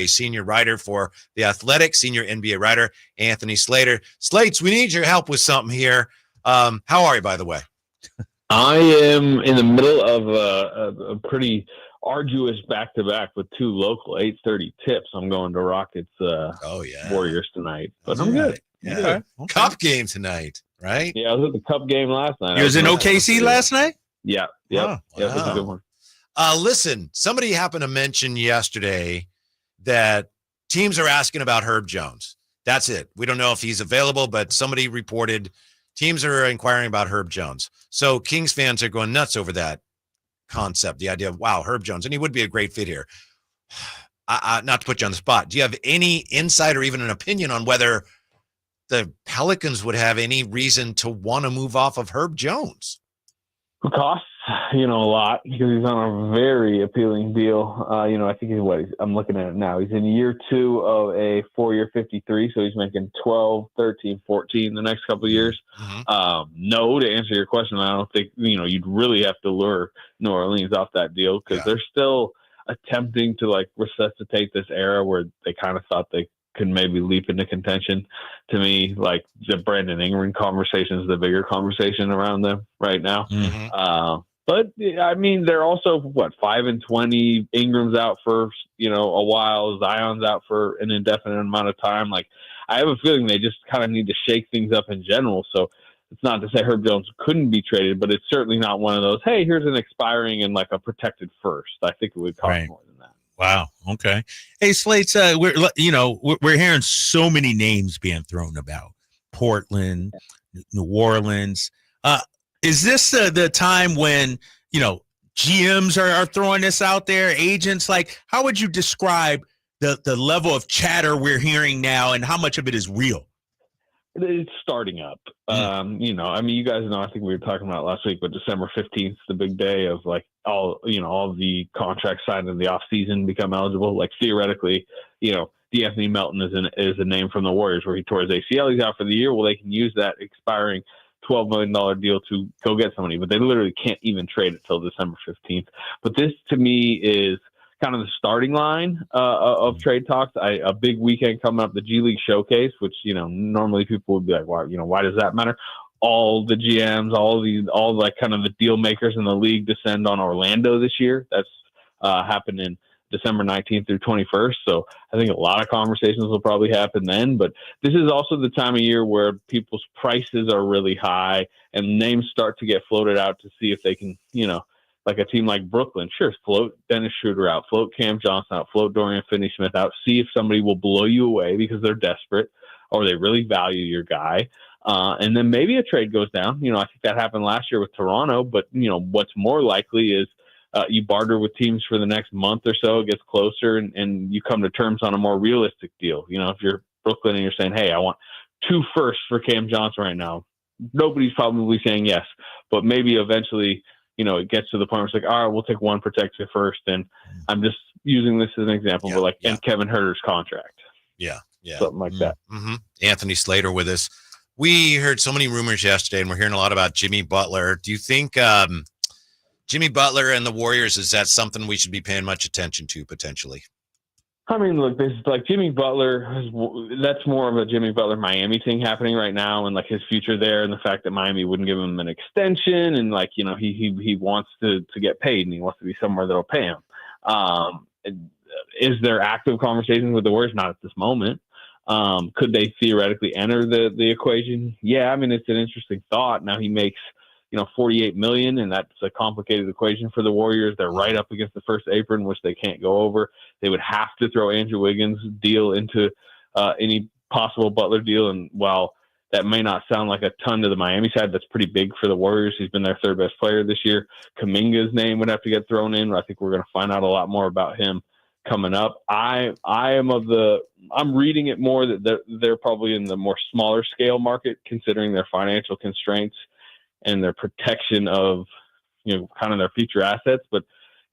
a senior writer for The Athletic, senior NBA writer, Anthony Slater. Slates, we need your help with something here. How are you, by the way? I am in the middle of a pretty arduous back-to-back with two local 8:30 tips. I'm going to Rockets Warriors tonight, but I'm good. Yeah. Okay. Cup game tonight, right? Yeah, I was at the Cup game last night. You was in OKC last night? Yeah. Wow. Yeah, it was a good one. Listen, somebody happened to mention yesterday that teams are asking about Herb Jones. That's it. We don't know if he's available, but somebody reported teams are inquiring about Herb Jones. So Kings fans are going nuts over that concept, the idea of, wow, Herb Jones, and he would be a great fit here. Not to put you on the spot, do you have any insight or even an opinion on whether the Pelicans would have any reason to want to move off of Herb Jones? It costs, a lot because he's on a very appealing deal. I think I'm looking at it now. He's in year 2 of a 4-year 53, so he's making 12, 13, 14 the next couple of years. Mm-hmm. No, to answer your question, I don't think, you'd really have to lure New Orleans off that deal because they're still attempting to resuscitate this era where they kind of thought they could maybe leap into contention. To me, like the Brandon Ingram conversation is the bigger conversation around them right now. Mm-hmm. But I mean, they're also 5-20. Ingram's out for a while. Zion's out for an indefinite amount of time. I have a feeling they just kind of need to shake things up in general. So it's not to say Herb Jones couldn't be traded, but it's certainly not one of those, hey, here's an expiring and a protected first. I think it would cost more than that. Wow. Okay. Hey, Slates, we're hearing so many names being thrown about. Portland, New Orleans. Is this the time when, GMs are throwing this out there, agents? How would you describe the level of chatter we're hearing now and how much of it is real? It's starting up. You guys know, I think we were talking about it last week, but December 15th is the big day of all the contracts signed in the off season become eligible. Theoretically, D'Anthony Melton is a name from the Warriors where he tore his ACL. He's out for the year. Well, they can use that expiring $12 million deal to go get somebody, but they literally can't even trade it till December 15th. But this to me is kind of the starting line of trade talks. A big weekend coming up, the G League Showcase, which, normally people would be like, why does that matter? All the GMs, all kind of the deal makers in the league descend on Orlando this year. That's happening December 19th through 21st. So I think a lot of conversations will probably happen then, but this is also the time of year where people's prices are really high and names start to get floated out to see if they can, like a team like Brooklyn, sure, float Dennis Schroeder out, float Cam Johnson out, float Dorian Finney-Smith out, see if somebody will blow you away because they're desperate or they really value your guy. And then maybe a trade goes down. I think that happened last year with Toronto, but, what's more likely is you barter with teams for the next month or so, it gets closer, and you come to terms on a more realistic deal. If you're Brooklyn and you're saying, hey, I want 2 firsts for Cam Johnson right now, nobody's probably saying yes, but maybe eventually – it gets to the point where it's like, all right, we'll take 1 protected first. And I'm just using this as an example, but and Kevin Huerter's contract. Yeah. Something like that. Mm-hmm. Anthony Slater with us. We heard so many rumors yesterday, and we're hearing a lot about Jimmy Butler. Do you think Jimmy Butler and the Warriors, is that something we should be paying much attention to potentially? I mean, look, this is Jimmy Butler. That's more of a Jimmy Butler Miami thing happening right now, and his future there, and the fact that Miami wouldn't give him an extension, and he wants to get paid, and he wants to be somewhere that'll pay him. Is there active conversations with the Warriors? Not at this moment. Could they theoretically enter the equation? Yeah, I mean, it's an interesting thought. Now he makes $48 million, and that's a complicated equation for the Warriors. They're right up against the first apron, which they can't go over. They would have to throw Andrew Wiggins' deal into any possible Butler deal. And while that may not sound like a ton to the Miami side, that's pretty big for the Warriors. He's been their 3rd best player this year. Kuminga's name would have to get thrown in. I think we're going to find out a lot more about him coming up. I'm reading it more that they're probably in the more smaller scale market, considering their financial constraints and their protection of, kind of their future assets. But,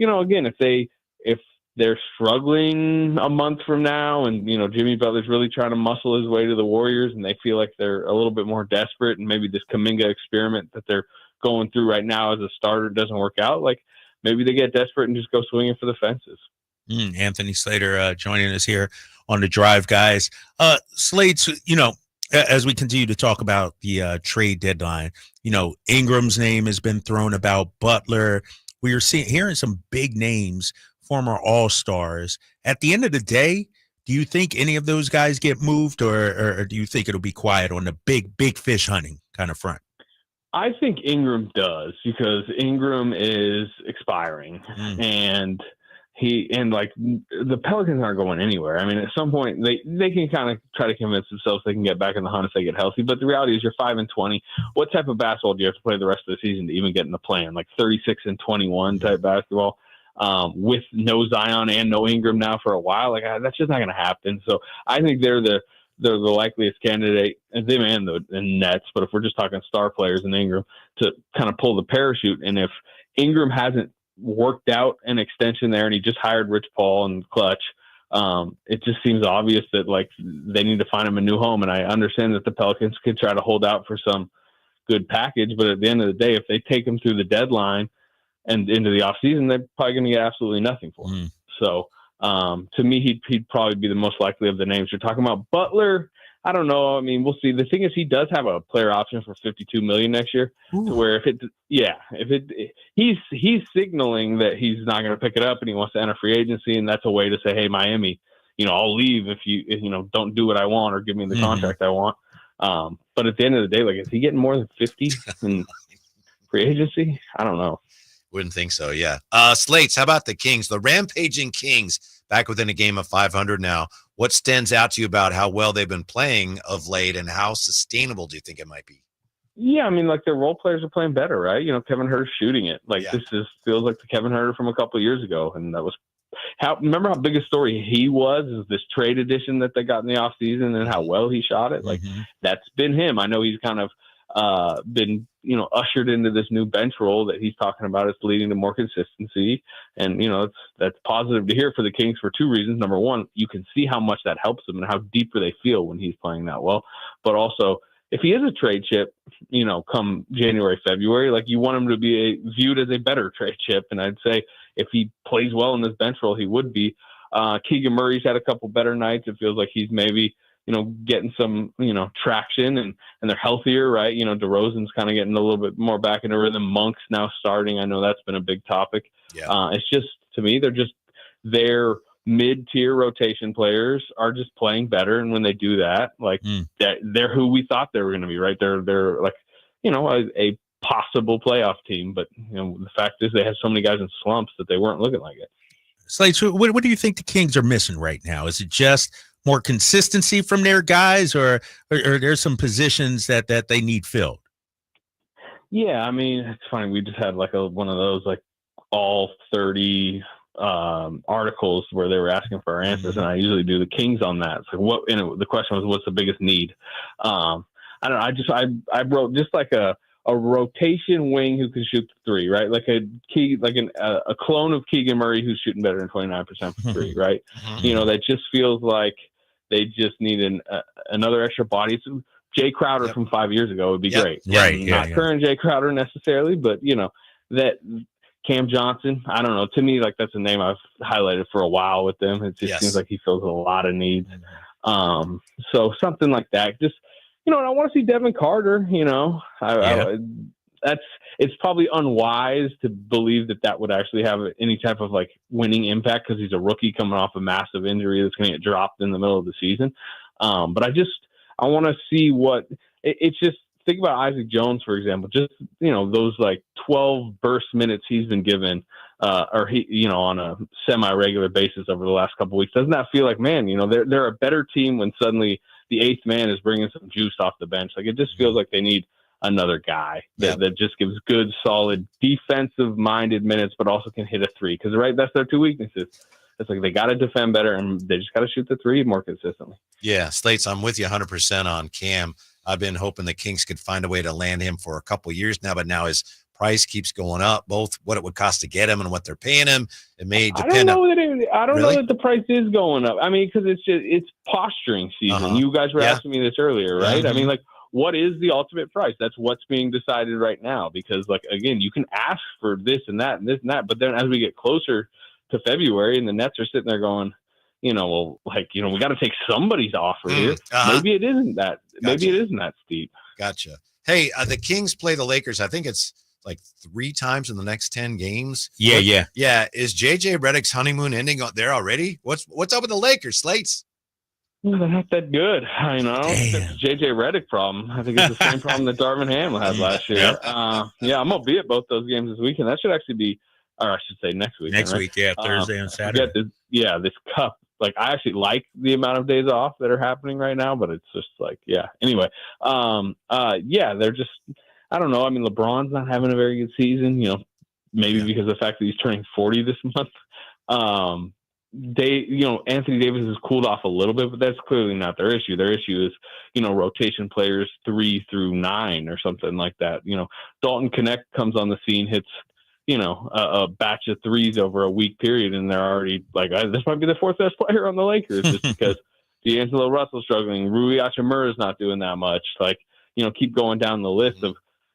again, if they're struggling a month from now and, Jimmy Butler's really trying to muscle his way to the Warriors and they feel like they're a little bit more desperate and maybe this Kuminga experiment that they're going through right now as a starter doesn't work out, maybe they get desperate and just go swinging for the fences. Anthony Slater joining us here on the drive, guys. Slates, as we continue to talk about the trade deadline, Ingram's name has been thrown about. Butler. We are hearing some big names, former All-Stars. At the end of the day, do you think any of those guys get moved, or do you think it'll be quiet on the big fish hunting kind of front? I think Ingram does, because Ingram is expiring, and the Pelicans aren't going anywhere. I mean, at some point they can kind of try to convince themselves they can get back in the hunt if they get healthy. But the reality is, you're 5-20. What type of basketball do you have to play the rest of the season to even get in the plan? Like 36-21 type basketball, with no Zion and no Ingram now for a while. Like, that's just not going to happen. So I think they're the likeliest candidate, and them and the Nets. But if we're just talking star players and Ingram, to kind of pull the parachute, and if Ingram hasn't worked out an extension there and he just hired Rich Paul and Clutch, it just seems obvious that like they need to find him a new home. And I understand that the Pelicans could try to hold out for some good package, but at the end of the day, if they take him through the deadline and into the offseason, they're probably going to get absolutely nothing for him. So to me, he'd probably be the most likely of the names you're talking about. Butler, I don't know. I mean, we'll see. The thing is, he does have a player option for $52 million next year. To where he's signaling that he's not going to pick it up and he wants to enter free agency, and that's a way to say, hey, Miami, I'll leave if you don't do what I want or give me the contract I want. But at the end of the day, like, is he getting more than 50 in free agency? I don't know. Wouldn't think so. Yeah. Slates, how about the Kings? The rampaging Kings, back within a game of 500 now. What stands out to you about how well they've been playing of late, and how sustainable do you think it might be? Yeah, I mean, like, their role players are playing better, right? Kevin Huerter's shooting it. This just feels like the Kevin Huerter from a couple of years ago, and that was remember how big a story he was, is this trade edition that they got in the offseason and how well he shot it. Like, that's been him. I know he's kind of been ushered into this new bench role that he's talking about. It's leading to more consistency, and that's positive to hear for the Kings for two reasons. Number one, you can see how much that helps them and how deeper they feel when he's playing that well. But also, if he is a trade chip, come January, February, like, you want him to be viewed as a better trade chip. And I'd say if he plays well in this bench role, he would be. Keegan Murray's had a couple better nights. It feels like he's maybe getting some, traction, and they're healthier, right? DeRozan's kind of getting a little bit more back into rhythm. Monk's now starting. I know that's been a big topic. Yeah. It's just, to me, their mid-tier rotation players are just playing better. And when they do that, like, they're who we thought they were going to be, right? They're like, a possible playoff team. But, the fact is they had so many guys in slumps that they weren't looking like it. Slate, so what do you think the Kings are missing right now? Is it just more consistency from their guys, or there's some positions that they need filled? Yeah, I mean, it's funny. We just had like one of those, like, all 30 articles where they were asking for our answers, and I usually do the Kings on that. So the question was, what's the biggest need? I don't know. I wrote just like a rotation wing who can shoot the three, right? Like a clone of Keegan Murray who's shooting better than 29% from three, right? That just feels like they just need another extra body. So Jay Crowder from 5 years ago would be great. Right. Not current Jay Crowder necessarily, but that Cam Johnson, I don't know. To me, like, that's a name I've highlighted for a while with them. It just seems like he fills a lot of needs. So something like that. Just, and I want to see Devin Carter, it's probably unwise to believe that would actually have any type of like winning impact, because he's a rookie coming off a massive injury that's going to get dropped in the middle of the season. But I want to see it's just, think about Isaac Jones, for example, just, those like 12 burst minutes he's been given, or he, on a semi-regular basis over the last couple of weeks. Doesn't that feel like, man, they're a better team when suddenly the eighth man is bringing some juice off the bench? Like, it just feels like they need another guy that just gives good, solid, defensive-minded minutes, but also can hit a three. Because, right, that's their two weaknesses. It's like they got to defend better, and they just got to shoot the three more consistently. Yeah, Slates, I'm with you 100% on Cam. I've been hoping the Kings could find a way to land him for a couple of years now, but now his price keeps going up, both what it would cost to get him and what they're paying him. It may depend. I don't know that the price is going up. I mean, because it's posturing season. You guys were asking me this earlier, right? I mean, like, what is the ultimate price? That's what's being decided right now. Because, like, again, you can ask for this and that and this and that, but then as we get closer to February, and the Nets are sitting there going, we got to take somebody's offer here. Maybe it isn't that. Maybe it isn't that steep. Gotcha. Hey, the Kings play the Lakers. I think it's like 3 times in the next 10 games. Yeah. Is JJ Redick's honeymoon ending there already? What's up with the Lakers, Slates? Well, they're not that good. I know. It's a JJ Redick problem. I think it's the same problem that Darvin Ham had last year. I'm going to be at both those games this weekend. That should actually be, or I should say next week. Next week, Thursday and Saturday. This cup. Like, I actually like the amount of days off that are happening right now, but it's just like, Anyway, they're just, I don't know. I mean, LeBron's not having a very good season, maybe because of the fact that he's turning 40 this month. Anthony Davis has cooled off a little bit, but that's clearly not their issue. Their issue is, rotation players 3 through 9 or something like that. Dalton Connect comes on the scene, hits, a batch of threes over a week period, and they're already like, this might be the 4th best player on the Lakers just because D'Angelo Russell's struggling. Rui Hachimura is not doing that much. Like, keep going down the list of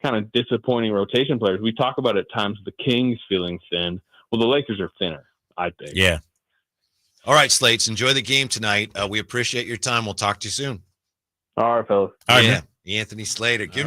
kind of disappointing rotation players. We talk about at times the Kings feeling thin. Well, the Lakers are thinner, I think. Yeah. All right, Slates, enjoy the game tonight. We appreciate your time. We'll talk to you soon. All right, fellas. All right, man. Anthony Slater.